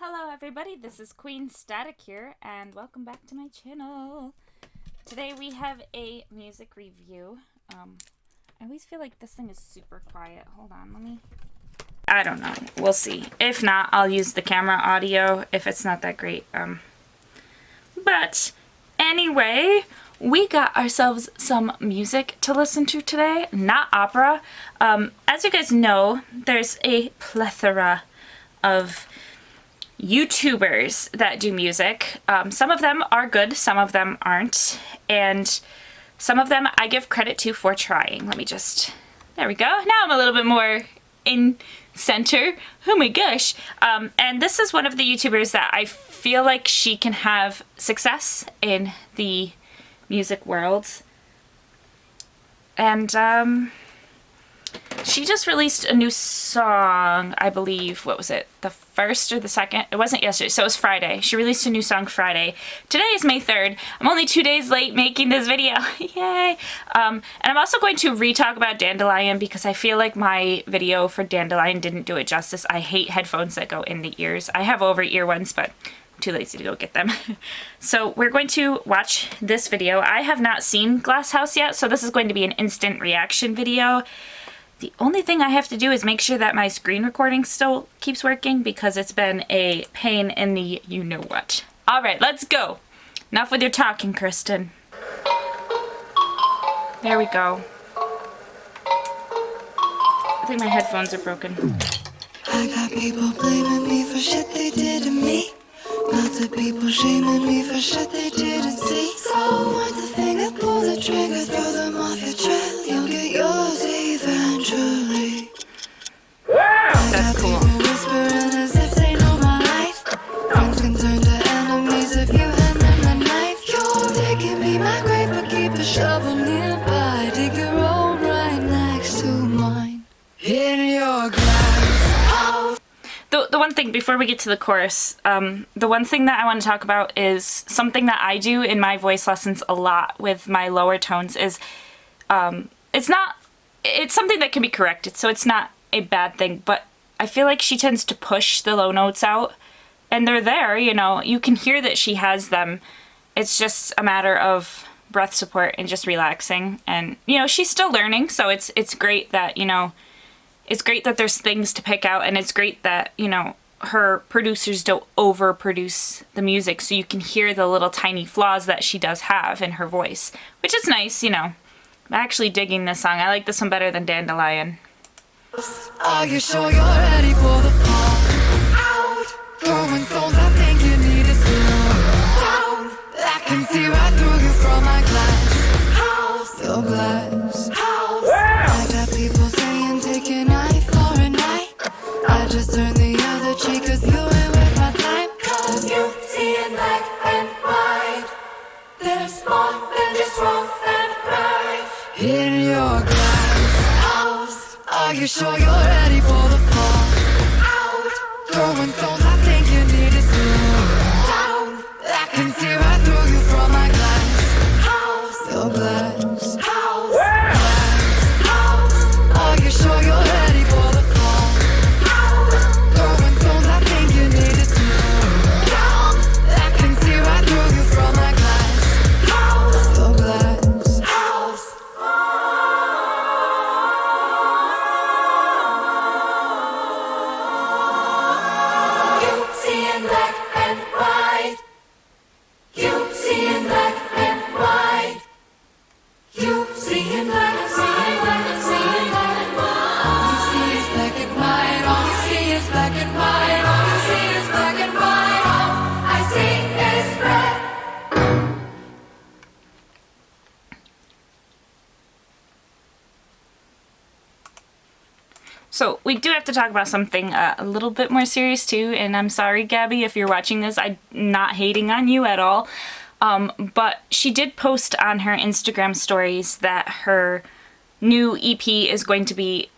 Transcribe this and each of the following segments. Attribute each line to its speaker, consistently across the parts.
Speaker 1: Hello everybody, this is QueenStatic here, and welcome back to my channel. Today we have a music review. I always feel like this thing is super quiet. Hold on, I don't know. We'll see. If not, I'll use the camera audio if it's not that great. But anyway, we got ourselves some music to listen to today, not opera. As you guys know, there's a plethora of YouTubers that do music. Some of them are good, some of them aren't, and some of them I give credit to for trying. There we go. Now I'm a little bit more in center. Oh my gosh. And this is one of the YouTubers that I feel like she can have success in the music world. And she just released a new song, I believe. What was it? The first or the second? It wasn't yesterday, so it was Friday. She released a new song Friday. Today is May 3rd. I'm only 2 days late making this video. Yay! And I'm also going to re-talk about Dandelion because I feel like my video for Dandelion didn't do it justice. I hate headphones that go in the ears. I have over-ear ones, but I'm too lazy to go get them. So we're going to watch this video. I have not seen Glass House yet, so this is going to be an instant reaction video. The only thing I have to do is make sure that my screen recording still keeps working because it's been a pain in the you-know-what. Alright, let's go! Enough with your talking, Kristen. There we go. I think my headphones are broken.
Speaker 2: I got people blaming me for shit they did to me. Lots of people shaming me for shit they didn't see. So point the finger, pull the trigger, throw them off your trail. You'll get yours eventually.
Speaker 1: That's cool.
Speaker 2: People whispering as if they know my life. Friends can turn to enemies if you hand them the knife. You're digging me my grave, but keep a shovel nearby. Dig your own right next to mine. In your glass.
Speaker 1: The one thing, before we get to the chorus, the one thing that I want to talk about is something that I do in my voice lessons a lot with my lower tones is, it's something that can be corrected, so it's not a bad thing, but I feel like she tends to push the low notes out, and they're there, you know, you can hear that she has them. It's just a matter of breath support and just relaxing, and, you know, she's still learning, so it's great that, you know, it's great that there's things to pick out, and it's great that, you know, her producers don't overproduce the music, so you can hear the little tiny flaws that she does have in her voice, which is nice, you know. I'm actually digging this song. I like this one better than Dandelion.
Speaker 2: Are you sure you're ready for the fall? Out! Throwing stones, I think you need to slow down. I can see right through you from my glass house. Your glass house. I got people saying take a knife for a night. I just turn the other cheek cause you ain't worth my time. Cause you see in black and white. There's more than just wrong and right. In your glass house. Are you sure you're ready for the fall? Out! Throwing stones, I think you need to slow down. I can see right through you from my glass house. Your glass house. Glass house. Are you sure you're ready for the fall? Out! Throwing stones, I think you need to slow down. I can see right through you from my glass house. Your glass house. You see in black and white. You see in black and white. You see in black, see in black, see in black and white. All you see is black and white. All you see is black and white. All you see is black and white. All I see is red.
Speaker 1: So we do have to talk about something a little bit more serious too, and I'm sorry, Gabbie, if you're watching this. I'm not hating on you at all. But she did post on her Instagram stories that her new EP is going to be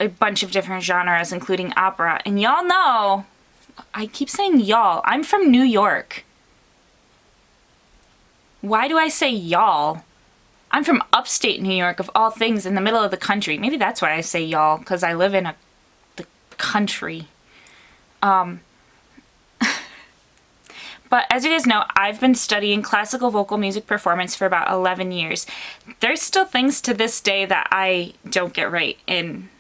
Speaker 1: a bunch of different genres, including opera. And y'all know, I keep saying y'all, I'm from New York. Why do I say y'all? I'm from upstate New York, of all things, in the middle of the country. Maybe that's why I say y'all, because I live in the country. But as you guys know, I've been studying classical vocal music performance for about 11 years. There's still things to this day that I don't get right in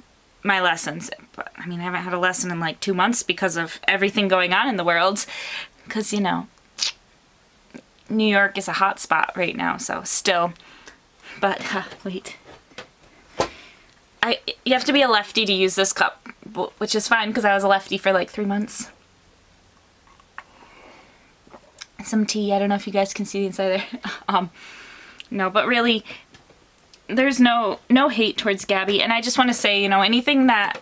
Speaker 1: my lessons. But I mean, I haven't had a lesson in like 2 months because of everything going on in the world. Because, you know, New York is a hot spot right now, so still. But, wait. You have to be a lefty to use this cup, which is fine because I was a lefty for like 3 months. Some tea. I don't know if you guys can see the inside there. No, but really, there's no hate towards Gabbie, and I just want to say, you know, anything that,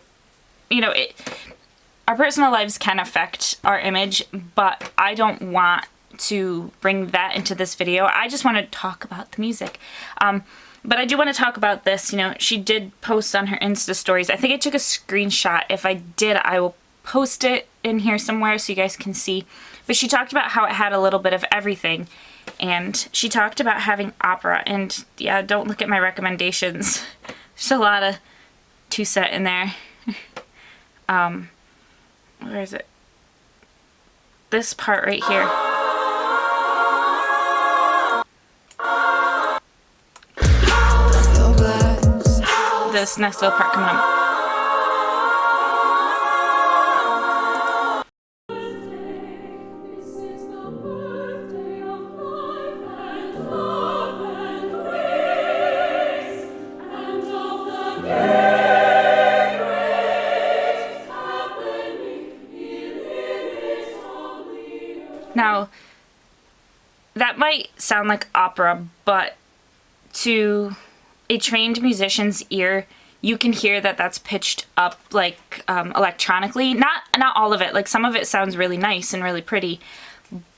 Speaker 1: you know, our personal lives can affect our image, but I don't want to bring that into this video. I just want to talk about the music. But I do want to talk about this. You know, she did post on her Insta stories. I think I took a screenshot. If I did, I will post it in here somewhere so you guys can see. But she talked about how it had a little bit of everything. And she talked about having opera. And yeah, don't look at my recommendations. There's a lot of two-set in there. Where is it? This part right here. This next little part coming up. Now, that might sound like opera, but to a trained musician's ear, you can hear that that's pitched up like electronically. Not all of it. Like some of it sounds really nice and really pretty,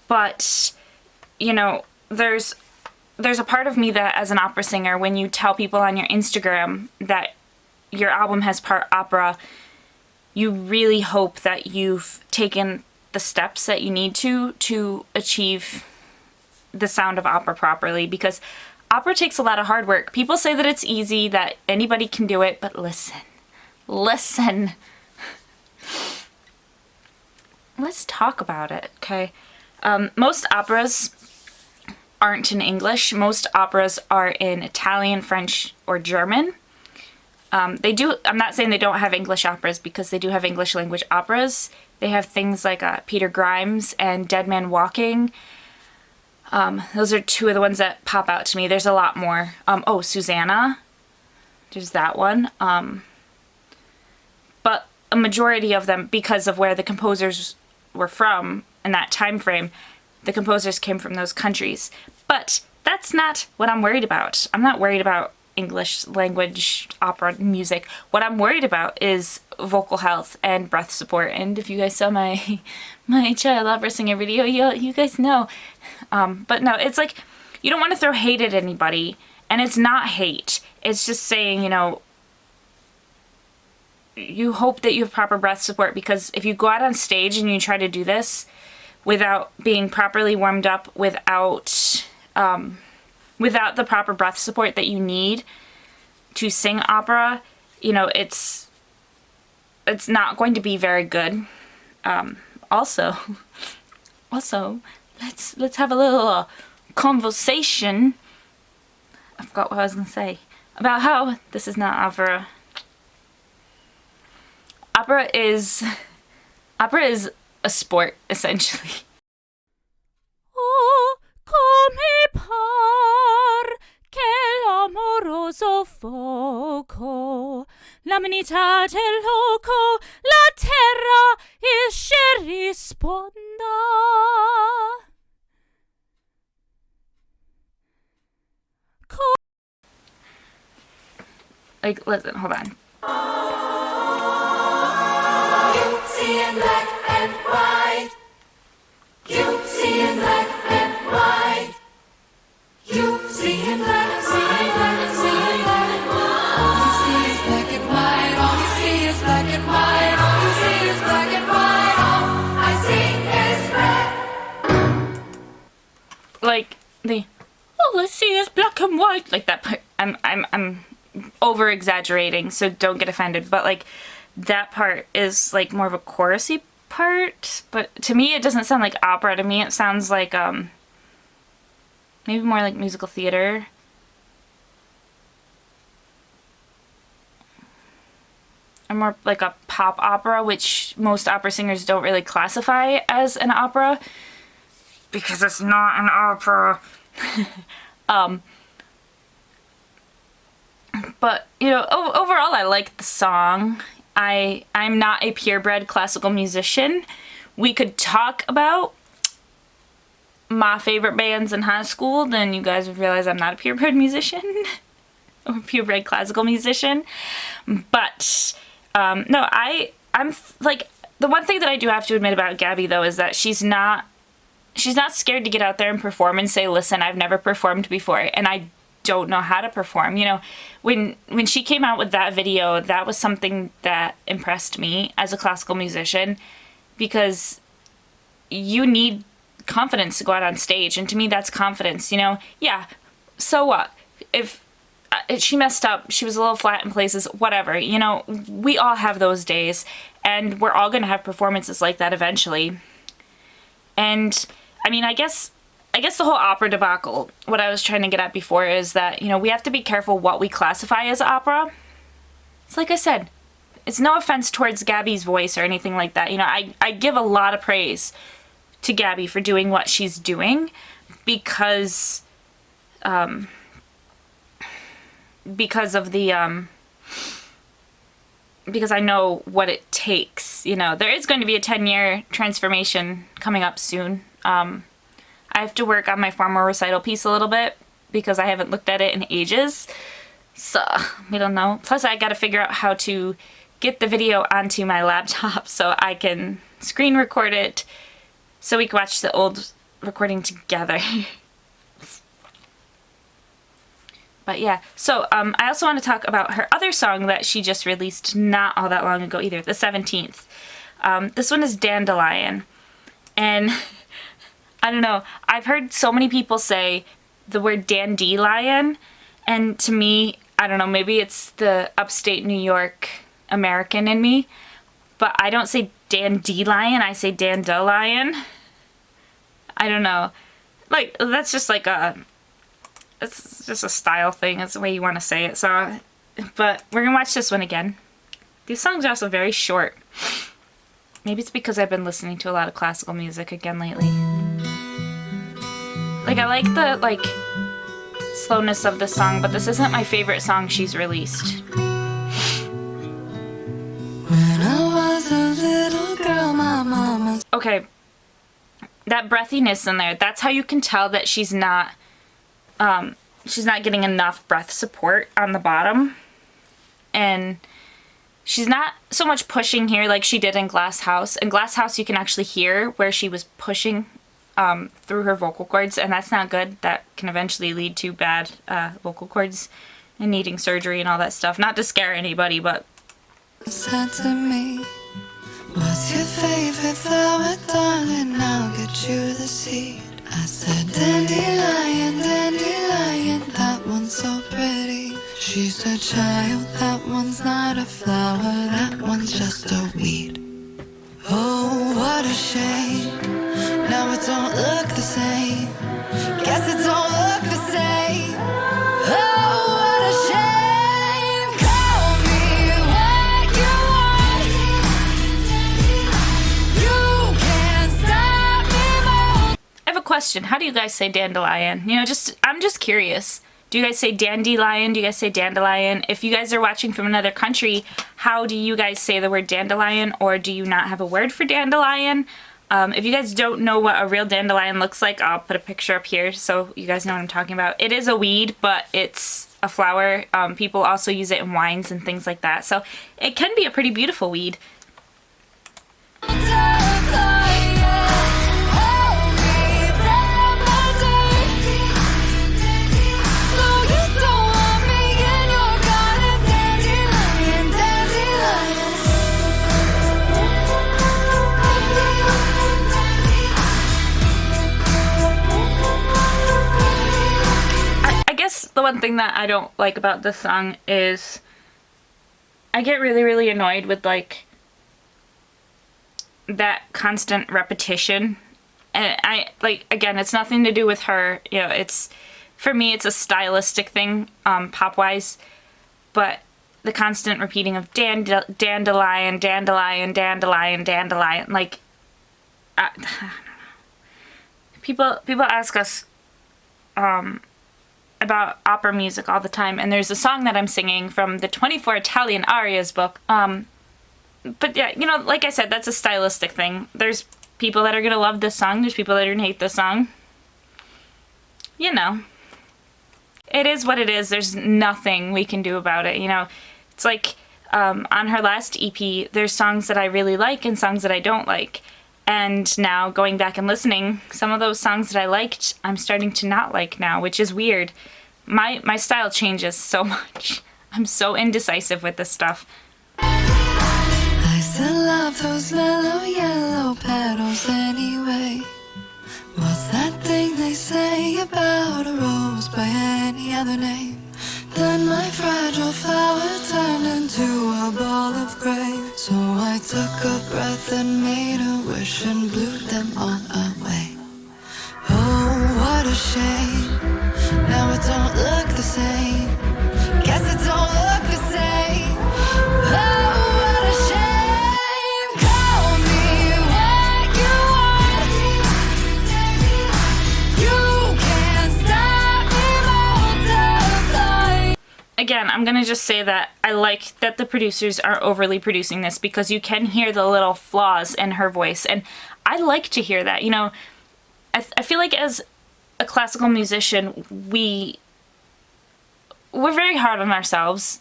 Speaker 1: but you know, there's a part of me that as an opera singer, when you tell people on your Instagram that your album has part opera, you really hope that you've taken the steps that you need to achieve the sound of opera properly, because opera takes a lot of hard work. People say that it's easy, that anybody can do it, but listen. Let's talk about it, okay? Most operas aren't in English. Most operas are in Italian, French, or German. I'm not saying they don't have English operas, because they do have English language operas. They have things like Peter Grimes and Dead Man Walking. Those are two of the ones that pop out to me. There's a lot more. Oh, Susanna. There's that one. But a majority of them, because of where the composers were from in that time frame, the composers came from those countries. But that's not what I'm worried about. I'm not worried about English language opera music. What I'm worried about is vocal health and breath support. And if you guys saw my child opera singer video, you guys know. But no, it's like, you don't want to throw hate at anybody, and it's not hate. It's just saying, you know, you hope that you have proper breath support, because if you go out on stage and you try to do this without being properly warmed up, without the proper breath support that you need to sing opera, you know, it's not going to be very good. Also, let's have a little conversation. I forgot what I was gonna say about how this is not opera. Opera is a sport, essentially.
Speaker 3: Oh, come par che l'amoroso fuoco, l'amenità del loco, la terra esce risponda.
Speaker 1: Like, listen, hold on.
Speaker 2: You see in black and white. You see in black and white. You see in black, see in black, see in black. All you see is black and white. All you see is black and white. All you see is black and white. All I see is red.
Speaker 1: Like all I see is black and white. Like that part. I'm over exaggerating, so don't get offended. But like that part is like more of a chorusy part, but to me it doesn't sound like opera. To me it sounds like maybe more like musical theater. Or more like a pop opera, which most opera singers don't really classify as an opera because it's not an opera. But you know, overall I like the song. I'm not a purebred classical musician. We could talk about my favorite bands in high school, then you guys would realize I'm not a purebred musician or purebred classical musician. But no, I'm like, the one thing that I do have to admit about Gabbie though is that she's not scared to get out there and perform and say, listen, I've never performed before and I don't know how to perform. You know, when she came out with that video, that was something that impressed me as a classical musician, because you need confidence to go out on stage, and to me that's confidence. You know, yeah, so what if she messed up, she was a little flat in places, whatever, you know, we all have those days and we're all gonna have performances like that eventually. And I mean, I guess the whole opera debacle, what I was trying to get at before is that, you know, we have to be careful what we classify as opera. It's like I said, it's no offense towards Gabbie's voice or anything like that. You know, I give a lot of praise to Gabbie for doing what she's doing because of the because I know what it takes. You know, there is going to be a 10-year transformation coming up soon. I have to work on my formal recital piece a little bit because I haven't looked at it in ages. So, we don't know. Plus, I gotta figure out how to get the video onto my laptop so I can screen record it so we can watch the old recording together. But yeah, so I also want to talk about her other song that she just released not all that long ago either, the 17th. This one is Dandelion. And I don't know, I've heard so many people say the word dandelion, and to me, I don't know, maybe it's the upstate New York American in me, but I don't say dandelion, I say dandelion. I don't know. Like, that's just like it's just a style thing. It's the way you want to say it. So, but we're gonna watch this one again. These songs are also very short. Maybe it's because I've been listening to a lot of classical music again lately. Like, I like the, like, slowness of the song, but this isn't my favorite song she's released.
Speaker 2: When I was a little girl, my mama...
Speaker 1: Okay, that breathiness in there, that's how you can tell that she's not getting enough breath support on the bottom. And she's not so much pushing here like she did in Glass House. In Glass House, you can actually hear where she was pushing through her vocal cords, and that's not good. That can eventually lead to bad vocal cords and needing surgery and all that stuff. Not to scare anybody, but...
Speaker 2: Said to me, what's your favorite flower, darling? I'll get you the seed. I said, dandelion, dandelion, that one's so pretty. She said, child, that one's not a flower, that one's just a weed. Oh, what a shame. Now it don't look the same. Guess it don't look the same. Oh, what a shame. Call me what you want. You can't stop me more.
Speaker 1: I have a question. How do you guys say dandelion? You know, I'm just curious. Do you guys say dandelion? Do you guys say dandelion? If you guys are watching from another country, how do you guys say the word dandelion, or do you not have a word for dandelion? If you guys don't know what a real dandelion looks like, I'll put a picture up here so you guys know what I'm talking about. It is a weed, but it's a flower. People also use it in wines and things like that, so it can be a pretty beautiful weed. The one thing that I don't like about this song is I get really, really annoyed with, like, that constant repetition. And I, like, again, it's nothing to do with her, you know, it's, for me, it's a stylistic thing, pop-wise, but the constant repeating of dandelion, dandelion, dandelion, dandelion, like, I don't know. People ask us, about opera music all the time, and there's a song that I'm singing from the 24 Italian Arias book, but yeah, you know, like I said, that's a stylistic thing. There's people that are gonna love this song, there's people that are gonna hate this song. You know. It is what it is, there's nothing we can do about it, you know. It's like, on her last EP, there's songs that I really like and songs that I don't like. And now, going back and listening, some of those songs that I liked, I'm starting to not like now, which is weird. My style changes so much. I'm so indecisive with this stuff.
Speaker 2: I still love those mellow yellow petals anyway. What's that thing they say about a rose by any other name? Then my fragile flower turned into a ball of gray. So I took a breath and made a wish and blew them all away. Oh, what a shame. Now it don't look the same. Guess it don't look the same. Oh, what a shame. Call me what you want. You can't stop me multiplying.
Speaker 1: Again, I'm gonna just say that I like that the producers are overly producing this, because you can hear the little flaws in her voice, and I like to hear that. You know, I feel like as a classical musician, we're very hard on ourselves.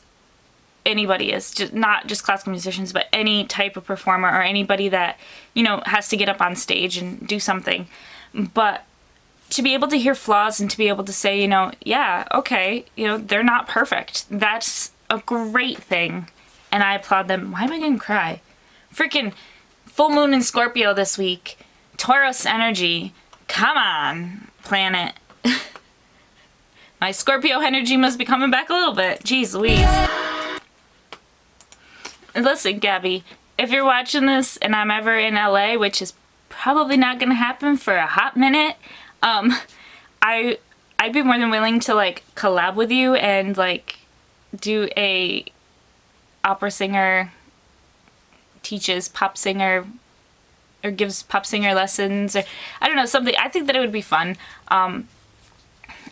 Speaker 1: Anybody is, just not just classical musicians, but any type of performer or anybody that, you know, has to get up on stage and do something. But to be able to hear flaws and to be able to say, you know, yeah, okay, you know, they're not perfect. That's a great thing, and I applaud them. Why am I gonna cry? Freaking full moon in Scorpio this week. Taurus energy. Come on, planet. My Scorpio energy must be coming back a little bit. Jeez Louise. Listen, Gabbie, if you're watching this and I'm ever in LA, which is probably not gonna happen for a hot minute, I'd be more than willing to, like, collab with you and, like, do a opera singer teaches pop singer or gives pop singer lessons, or I don't know, something. I think that it would be fun.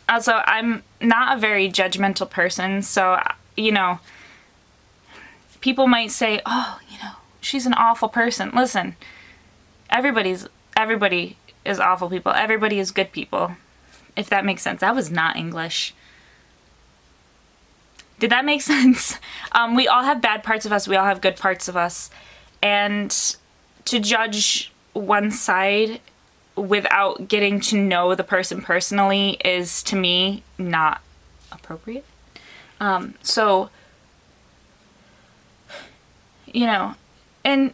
Speaker 1: Also, I'm not a very judgmental person, so, you know, people might say, oh, you know, she's an awful person. Listen, everybody is awful people. Everybody is good people, if that makes sense. That was not English. Did that make sense? We all have bad parts of us. We all have good parts of us. And to judge one side without getting to know the person personally is, to me, not appropriate. So, you know, and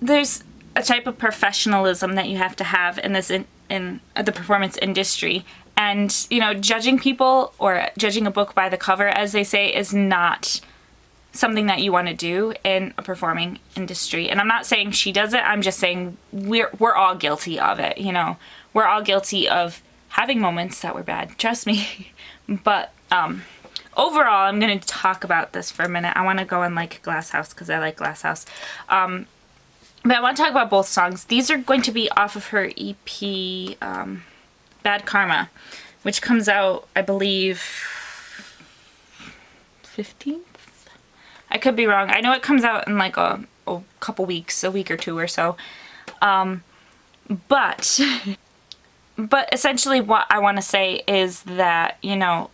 Speaker 1: there's a type of professionalism that you have to have in this in the performance industry, and, you know, judging people or judging a book by the cover, as they say, is not something that you want to do in a performing industry. And I'm not saying she does it, I'm just saying we're all guilty of it, you know. We're all guilty of having moments that were bad, trust me. But overall, I'm going to talk about this for a minute. I want to go and like Glass House because I like Glass House. But I want to talk about both songs. These are going to be off of her EP, Bad Karma, which comes out, I believe, 15th? I could be wrong. I know it comes out in like a couple weeks, a week or two or so. But essentially what I want to say is that, you know,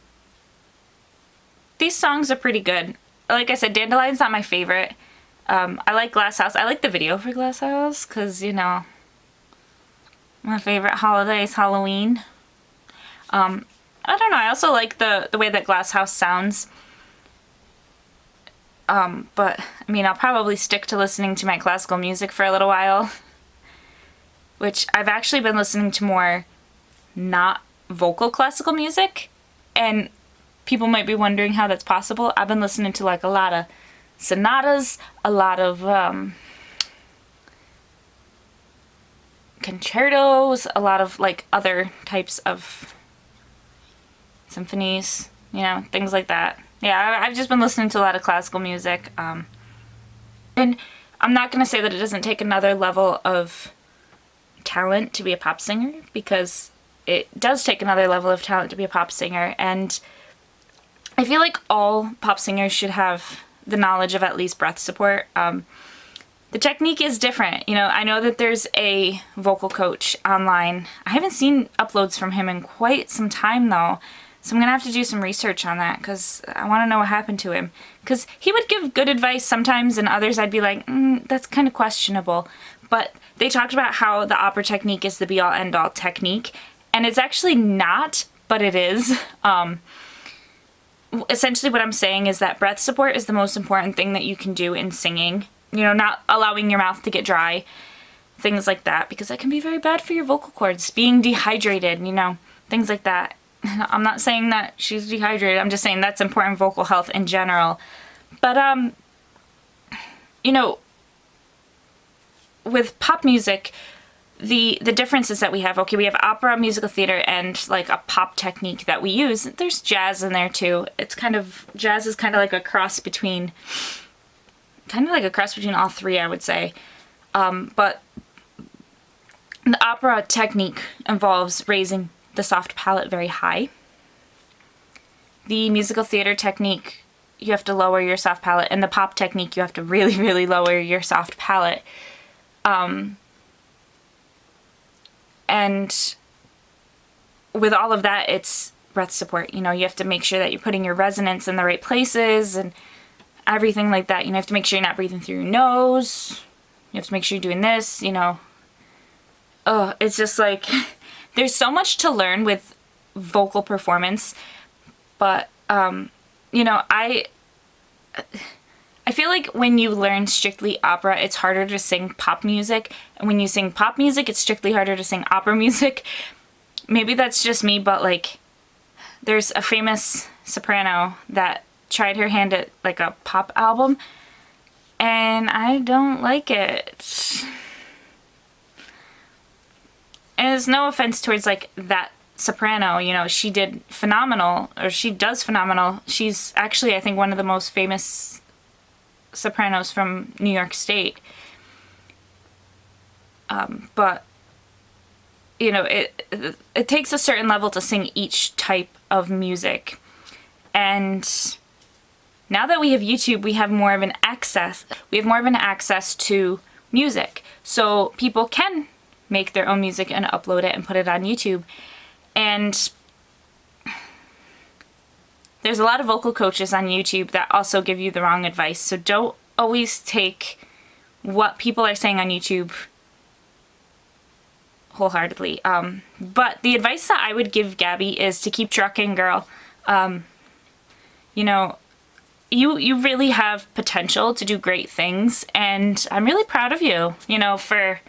Speaker 1: these songs are pretty good. Like I said, Dandelion's not my favorite. I like Glass House. I like the video for Glass House because, you know, my favorite holiday is Halloween. I don't know. I also like the way that Glass House sounds. But, I mean, I'll probably stick to listening to my classical music for a little while. Which I've actually been listening to more not vocal classical music. And people might be wondering how that's possible. I've been listening to, like, a lot of sonatas, a lot of, concertos, a lot of like other types of symphonies, you know, things like that. Yeah, I've just been listening to a lot of classical music. And I'm not going to say that it doesn't take another level of talent to be a pop singer, because it does take another level of talent to be a pop singer. And I feel like all pop singers should have the knowledge of at least breath support. The technique is different. You know, I know that there's a vocal coach online. I haven't seen uploads from him in quite some time though. So I'm going to have to do some research on that, because I want to know what happened to him. Because he would give good advice sometimes, and others I'd be like, that's kind of questionable. But they talked about how the opera technique is the be-all, end-all technique. And it's actually not, but it is. Essentially what I'm saying is that breath support is the most important thing that you can do in singing. You know, not allowing your mouth to get dry, things like that, because that can be very bad for your vocal cords. Being dehydrated, you know, things like that. I'm not saying that she's dehydrated, I'm just saying that's important vocal health in general. But, you know, with pop music, the difference is that we have opera, musical theater, and like a pop technique that we use. There's jazz in there too. Jazz is kind of like a cross between all three, I would say. But the opera technique involves raising the soft palate very high. The musical theater technique, you have to lower your soft palate, and the pop technique, you have to really, really lower your soft palate. And with all of that, it's breath support. You know, you have to make sure that you're putting your resonance in the right places and everything like that. You know, you have to make sure you're not breathing through your nose. You have to make sure you're doing this, you know. Oh, it's just like, there's so much to learn with vocal performance. But, you know, I feel like when you learn strictly opera, it's harder to sing pop music. And when you sing pop music, it's strictly harder to sing opera music. Maybe that's just me, but like, there's a famous soprano that tried her hand at like a pop album, and I don't like it. And there's no offense towards like that soprano, you know, she did phenomenal, or she does phenomenal. She's actually, I think, one of the most famous sopranos from New York State. But you know, it takes a certain level to sing each type of music. And now that we have YouTube, we have more of an access. We have more of an access to music. So people can make their own music and upload it and put it on YouTube. And there's a lot of vocal coaches on YouTube that also give you the wrong advice. So don't always take what people are saying on YouTube wholeheartedly. But the advice that I would give Gabbie is to keep trucking, girl. You know, you really have potential to do great things, and I'm really proud of you, you know, for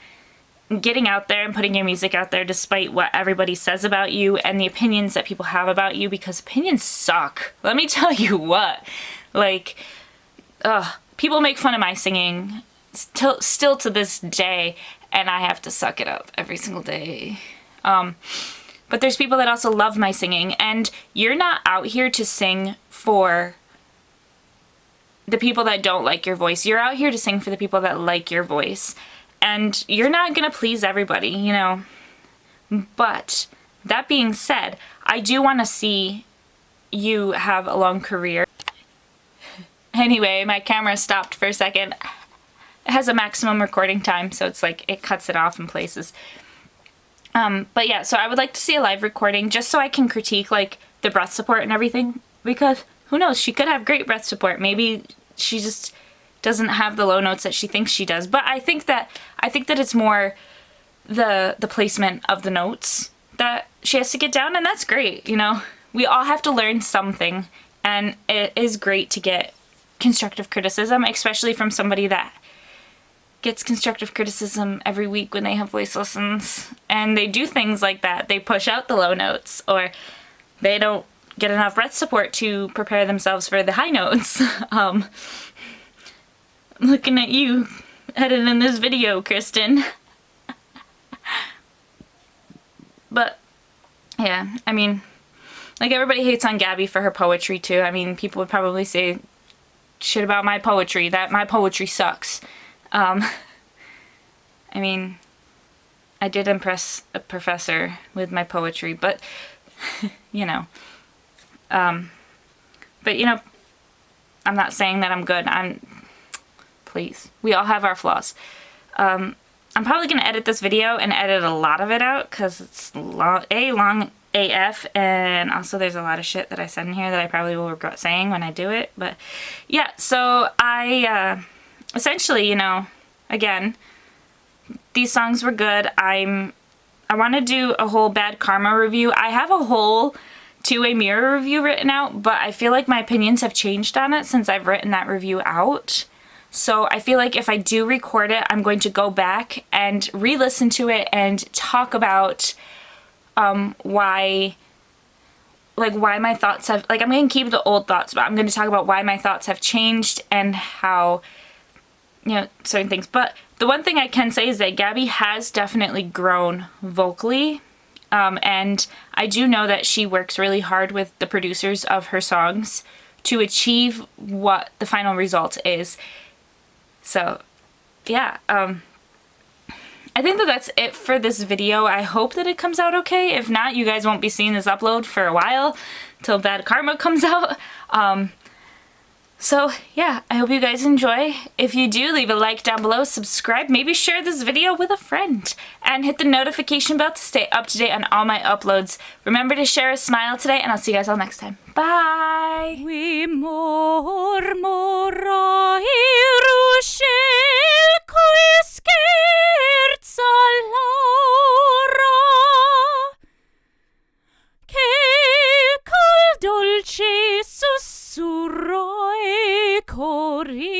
Speaker 1: getting out there and putting your music out there despite what everybody says about you and the opinions that people have about you, because opinions suck. Let me tell you what. Like, people make fun of my singing still to this day, and I have to suck it up every single day. But there's people that also love my singing, and you're not out here to sing for the people that don't like your voice. You're out here to sing for the people that like your voice. And you're not gonna please everybody, you know. But that being said, I do want to see you have a long career. Anyway, my camera stopped for a second. It has a maximum recording time, so it's like it cuts it off in places. But yeah, so I would like to see a live recording just so I can critique like the breath support and everything, because who knows, she could have great breath support. Maybe she just doesn't have the low notes that she thinks she does. But I think that it's more the placement of the notes that she has to get down, and that's great, you know. We all have to learn something, and it is great to get constructive criticism, especially from somebody that gets constructive criticism every week when they have voice lessons, and they do things like that. They push out the low notes, or they don't get enough breath support to prepare themselves for the high notes. I'm looking at you editing this video, Kristen. But yeah, I mean, like, everybody hates on Gabbie for her poetry too. I mean, people would probably say shit about my poetry, that my poetry sucks. I mean, I did impress a professor with my poetry, but you know, but you know, I'm not saying that I'm good. Please, we all have our flaws. I'm probably gonna edit this video and edit a lot of it out because it's long AF, and also there's a lot of shit that I said in here that I probably will regret saying when I do it. But yeah, so I essentially, you know, again, these songs were good. I want to do a whole Bad Karma review. I have a whole two-way mirror review written out, but I feel like my opinions have changed on it since I've written that review out. So I feel like if I do record it, I'm going to go back and re-listen to it and talk about why my thoughts have, like, I'm going to keep the old thoughts, but I'm going to talk about why my thoughts have changed and how, you know, certain things. But the one thing I can say is that Gabbie has definitely grown vocally, and I do know that she works really hard with the producers of her songs to achieve what the final result is. So yeah, I think that that's it for this video. I hope that it comes out okay. If not, you guys won't be seeing this upload for a while till Bad Karma comes out. So yeah, I hope you guys enjoy. If you do, leave a like down below, subscribe, maybe share this video with a friend, and hit the notification bell to stay up to date on all my uploads. Remember to share a smile today, and I'll see you guys all next time. Bye!
Speaker 3: We mormora iruscel qui scherza Laura, che col dolce sussurro e cori